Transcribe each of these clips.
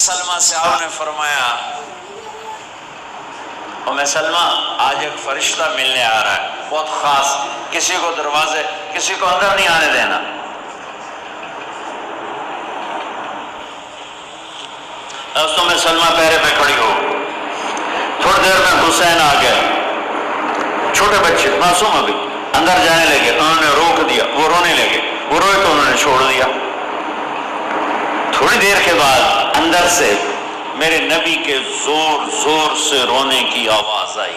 سلمہ سے آپ نے فرمایا ام سلمہ آج ایک فرشتہ ملنے آ رہا ہے بہت خاص، کسی کو دروازے کسی کو اندر نہیں آنے دینا۔ تو ام سلمہ پیرے پہ کھڑی ہو، تھوڑی دیر میں حسین آ گئے، چھوٹے بچے معصوم ابھی، اندر جانے لگے، انہوں نے روک دیا، وہ رونے لگے، وہ روئے تو انہوں نے چھوڑ دیا۔ تھوڑی دیر کے بعد اندر سے میرے نبی کے زور زور سے رونے کی آواز آئی،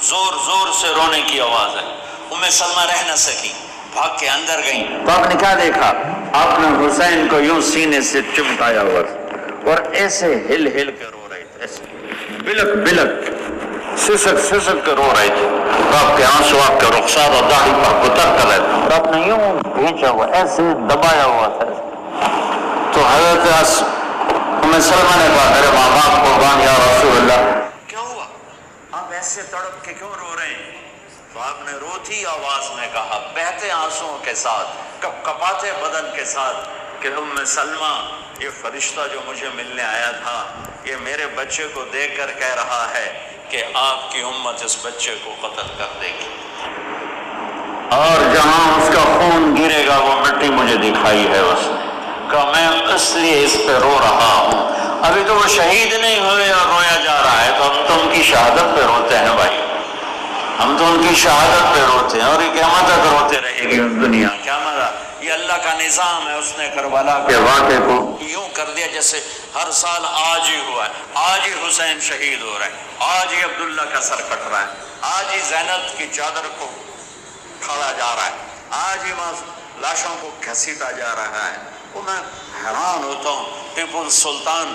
زور زور سے رونے کی آواز آئی۔ ام سلمہ رہ نہ سکی، بھاگ کے اندر گئی تو آپ نے کیا دیکھا؟ آپ نے حسین کو یوں سینے سے چمٹایا ہوا اور ایسے ہل ہل کے رو رہے تھے، ایسے بلک بلک سسک سسک کے رو رہے تھے، تو آپ کے آنسو آپ کے رخسار اور داڑھی پر اتر کر رہے تھے، اور آپ نے یوں کھینچا ہوا ایسے دبایا ہوا تھا۔ تو حضرت ام سلمہ نے کہا میرے ماں باپ قربان یا رسول اللہ، کیا ہوا آپ ایسے تڑپ کے کیوں رو رہے ہیں؟ تو آپ نے روتی آواز میں کہا، بہتے آنسوؤں کے ساتھ، کپ کپاتے بدن کے ساتھ، کہ ام سلمہ یہ فرشتہ جو مجھے ملنے آیا تھا یہ میرے بچے کو دیکھ کر کہہ رہا ہے کہ آپ کی امت اس بچے کو قتل کر دے گی، اور جہاں اس کا خون گرے گا وہ مٹی مجھے دکھائی ہے اس نے، کہ میں اس لیے اس پہ رو رہا ہوں۔ ابھی تو وہ شہید نہیں ہوئے اور رویا جا رہا ہے، تو ہم تو ان کی شہادت پہ روتے ہیں بھائی، ہم تو ان کی شہادت پہ روتے ہیں، اور یہ قیامت تک روتے رہے گی دنیا۔ کیا مزہ، یہ اللہ کا نظام ہے، اس نے کربلا کے واقعے کو یوں کر دیا جیسے ہر سال آج ہی ہوا ہے، آج ہی حسین شہید ہو رہا ہے، آج ہی عبداللہ کا سر کٹ رہا ہے، آج ہی زینب کی چادر کو کھاڑا جا رہا ہے، آج ہی لاشوں کو گھسیٹا جا رہا ہے۔ وہ میں حیران ہوتا ہوں، ٹیپو سلطان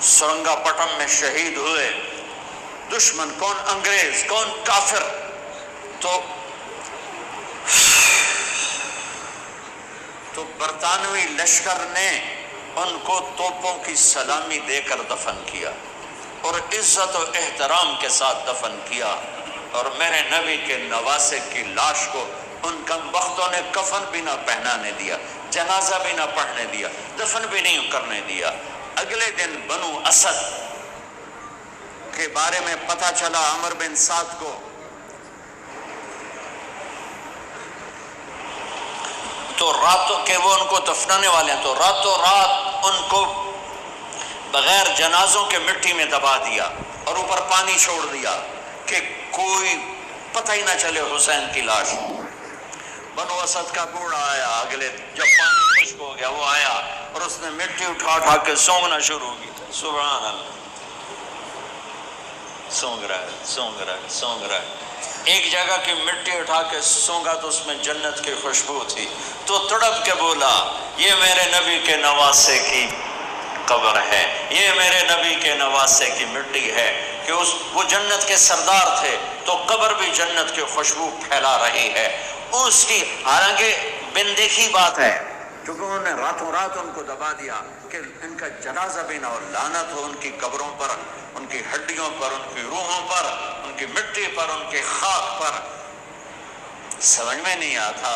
سرنگا پٹم میں شہید ہوئے، دشمن کون انگریز کون کافر، تو برطانوی لشکر نے ان کو توپوں کی سلامی دے کر دفن کیا اور عزت و احترام کے ساتھ دفن کیا، اور میرے نبی کے نواسے کی لاش کو ان کم بختوں نے کفن بھی نہ پہنانے دیا، جنازہ بھی نہ پڑھنے دیا، دفن بھی نہیں کرنے دیا۔ اگلے دن بنو اسد کے بارے میں پتہ چلا عمر بن سعد کو، تو راتوں کے وہ ان کو دفنانے والے ہیں، تو راتوں رات ان کو بغیر جنازوں کے مٹی میں دبا دیا اور اوپر پانی چھوڑ دیا کہ کوئی پتہ ہی نہ چلے حسین کی لاش۔ بنو اسد کا بوڑھا آیا، اگلے جب پانی خشک ہو گیا وہ آیا اور اس نے مٹی اٹھا اٹھا کے سونگنا شروع کی، سبحان اللہ، سونگ رہا ہے سونگ رہا ہے سونگ رہا ہے، ایک جگہ کی مٹی اٹھا کے سونگا تو اس میں جنت کی خوشبو تھی، تو تڑپ کے بولا یہ میرے نبی کے نواسے کی قبر ہے، یہ میرے نبی کے نواسے کی مٹی ہے، کہ وہ جنت کے سردار تھے تو قبر بھی جنت کی خوشبو پھیلا رہی ہے۔ اس کی حالانکہ بن دیکھی بات ہے، کیونکہ انہوں نے راتوں رات ان کو دبا دیا کہ ان کا جنازہ بھی نہ ہو، لعنت ہو ان کی قبروں پر، ان کی ہڈیوں پر، ان کی روحوں پر، ان کی مٹی پر، ان کی خاک پر۔ سمجھ میں نہیں آتا،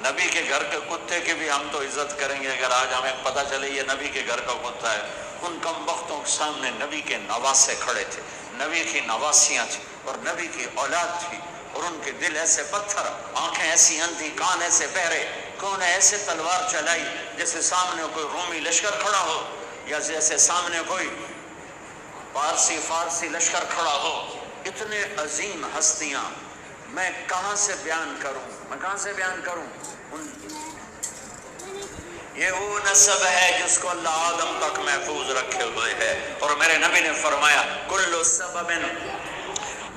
نبی کے گھر کے کتے کی بھی ہم تو عزت کریں گے اگر آج ہمیں پتہ چلے یہ نبی کے گھر کا کتا ہے۔ ان کم بختوں کے سامنے نبی کے نواسے کھڑے تھے، نبی کی نواسیاں تھیں اور نبی کی اولاد تھی، اور ان کے دل ایسے پتھر، آنکھیں ایسی اندھی، کان ایسے بہرے کہ انہیں ایسے تلوار چلائی جیسے سامنے کوئی رومی لشکر کھڑا ہو، یا جیسے سامنے کوئی فارسی لشکر کھڑا ہو۔ اتنے عظیم ہستیاں میں کہاں سے بیان کروں؟ یہ وہ نسب ہے جس کو اللہ آدم تک محفوظ رکھے ہوئے ہے، اور میرے نبی نے فرمایا کل سبب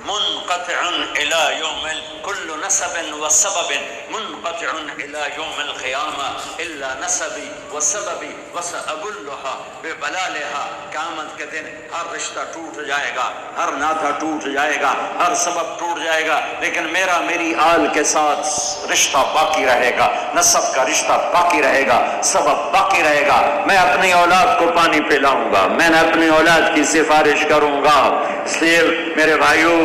منقطع الى يوم كل نسب وسبب منقطع الى يوم القيامة الا نسبي وسببي وسأبلها ببلالها۔ قیامت کے دن ہر رشتہ ٹوٹ جائے گا، ہر ناطہ ٹوٹ جائے گا، ہر سبب ٹوٹ جائے گا، لیکن میری آل کے ساتھ رشتہ باقی رہے گا، نسب کا رشتہ باقی رہے گا، سبب باقی رہے گا۔ میں اپنی اولاد کو پانی پلاؤں گا، میں نے اپنی اولاد کی سفارش کروں گا۔ اس لیے میرے بھائیوں،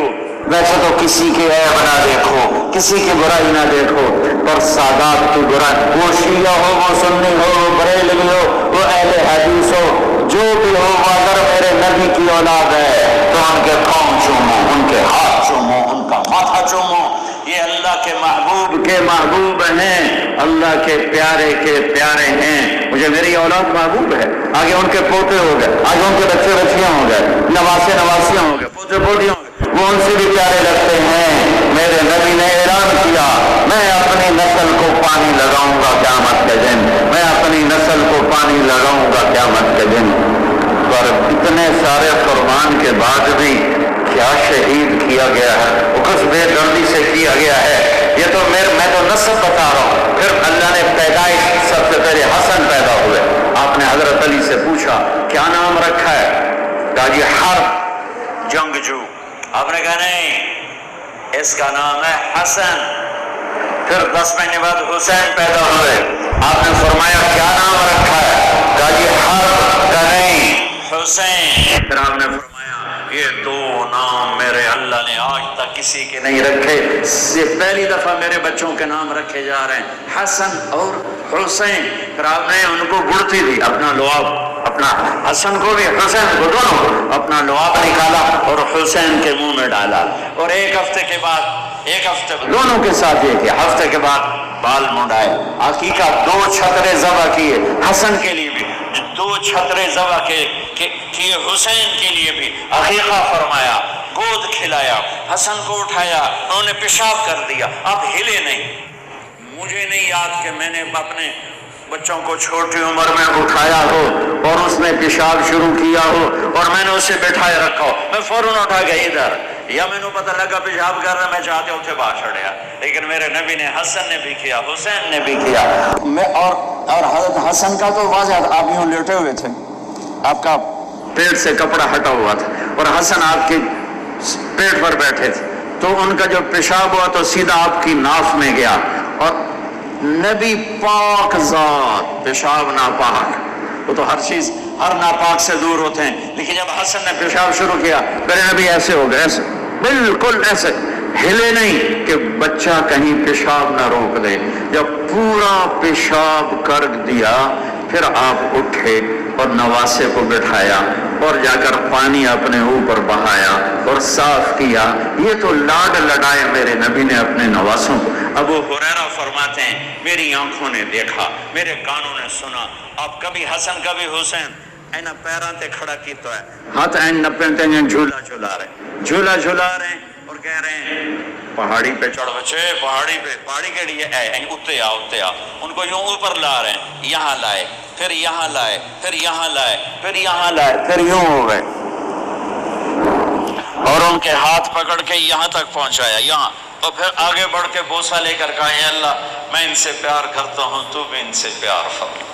ویسے تو کسی کی عیب نہ دیکھو، کسی کی برائی نہ دیکھو، پر سادات کی برائی، وہ شیعہ ہو، وہ سنی ہو، وہ بریلوی ہو، وہ اہل حدیث نبی کی اولاد ہے تو ان کے پاؤں چومو، ان کے ہاتھ چومو، ان کا ماتھا چومو. یہ اللہ کے محبوب ہیں، اللہ کے پیارے ہیں. مجھے میری اولاد محبوب ہے. آگے ان کے پوتے ہو گئے، آگے ان کے بچے بچیاں ہو گئے، نواسیاں ہو گئے، پوتے پوتیاں ہو گئے، وہ ان سے بھی پیارے لگتے ہیں. میرے نبی نے اعلان کیا میں اپنی نسل کو پانی لگاؤں گا قیامت کے دن، میں اپنی نسل کو پانی لگاؤں گا قیامت کے دن. پر اتنے سارے قربان کے بعد بھی کیا شہید کیا گیا ہے، وہ کس بے دردی سے کیا گیا ہے. یہ تو میں تو نسب بتا رہا ہوں. پھر اللہ نے پیدائش سب سے پہلے حسن پیدا ہوئے. آپ نے حضرت علی سے پوچھا کیا نام رکھا ہے؟ کہا جی حرب، جنگجو. آپ نے کہا نہیں، اس کا نام ہے حسن. پھر 10 مہینے بعد حسین پیدا ہوئے. آپ نے فرمایا کیا نام رکھا ہے؟ کہا جی حرب. کہا نہیں، حسین. پھر آپ نے فرمایا یہ 2 نام میرے اللہ نے آج تک کسی کے نہیں رکھے، یہ پہلی دفعہ میرے بچوں کے نام رکھے جا رہے ہیں، حسن اور حسین. پھر آپ نے ان کو گڑتی دی، اپنا لعاب، اپنا حسن کو بھی حسین کو دونوں اپنا لعاب نکالا اور حسین کے منہ میں ڈالا. اور ایک ہفتے دونوں کے ساتھ یہ کیا، ہفتے کے بعد بال منڈائے، عقیقہ 2 چھترے ذبح کیے حسن کے لیے بھی، 2 چھترے ذبح کیے حسین کے لیے بھی. عقیقہ فرمایا، گود کھلایا، حسن کو اٹھایا، انہوں نے پیشاب کر دیا، آپ ہلے نہیں. مجھے نہیں یاد کہ میں نے اپنے بچوں کو چھوٹی عمر میں اٹھایا ہو اور اس نے پیشاب شروع کیا ہو اور میں نے اسے بٹھائے رکھا ہو، میں فوراً اٹھا گیا ادھر، یا میں نے پتہ لگا پیشاب کر رہا، میں چاہتے اتھے باہر چھڑیا. لیکن میرے نبی نے حسن نے بھی کیا، حسین نے بھی کیا. اور حضرت حسن کا تو واضح، آپ یوں لیٹے ہوئے تھے، آپ کا پیٹ سے کپڑا ہٹا ہوا تھا اور حسن آپ کے پیٹ پر بیٹھے تھے، تو ان کا جو پیشاب ہوا تو سیدھا آپ کی ناف میں گیا. اور نبی پاک ذات، پیشاب ناپاک، وہ تو ہر چیز ہر ناپاک سے دور ہوتے ہیں، لیکن جب حسن نے پیشاب شروع کیا میرے نبی ایسے ہو گئے، ایسے بالکل ایسے ہلے نہیں کہ بچہ کہیں پیشاب نہ روک دے. جب پورا پیشاب کر دیا پھر آپ اٹھے اور نواسے کو بٹھایا اور جا کر پانی اپنے اوپر بہایا اور صاف کیا. یہ تو لاڈ لڈائے میرے نبی نے اپنے نواسوں کو. ابو ہریرہ فرماتے ہیں میری آنکھوں نے دیکھا، میرے کانوں نے سنا، آپ کبھی حسن کبھی حسین اینا پیراں تے کھڑا کیتا ہے، ہاتھ این نپے تے جھولا جھلا رہے ہیں اور کہہ رہے ہیں پہاڑی پہ چڑھ بچے، پہاڑی کے لیے اتے آ. ان کو یوں اوپر لا رہے ہیں، یہاں لائے، پھر یہاں لائے، پھر یہاں لائے، پھر یہاں لائے، پھر یوں ہو گئے اور ان کے ہاتھ پکڑ کے یہاں تک پہنچایا، یہاں. اور پھر آگے بڑھ کے بوسہ لے کر کہا اے اللہ میں ان سے پیار کرتا ہوں، تو بھی ان سے پیار فرما.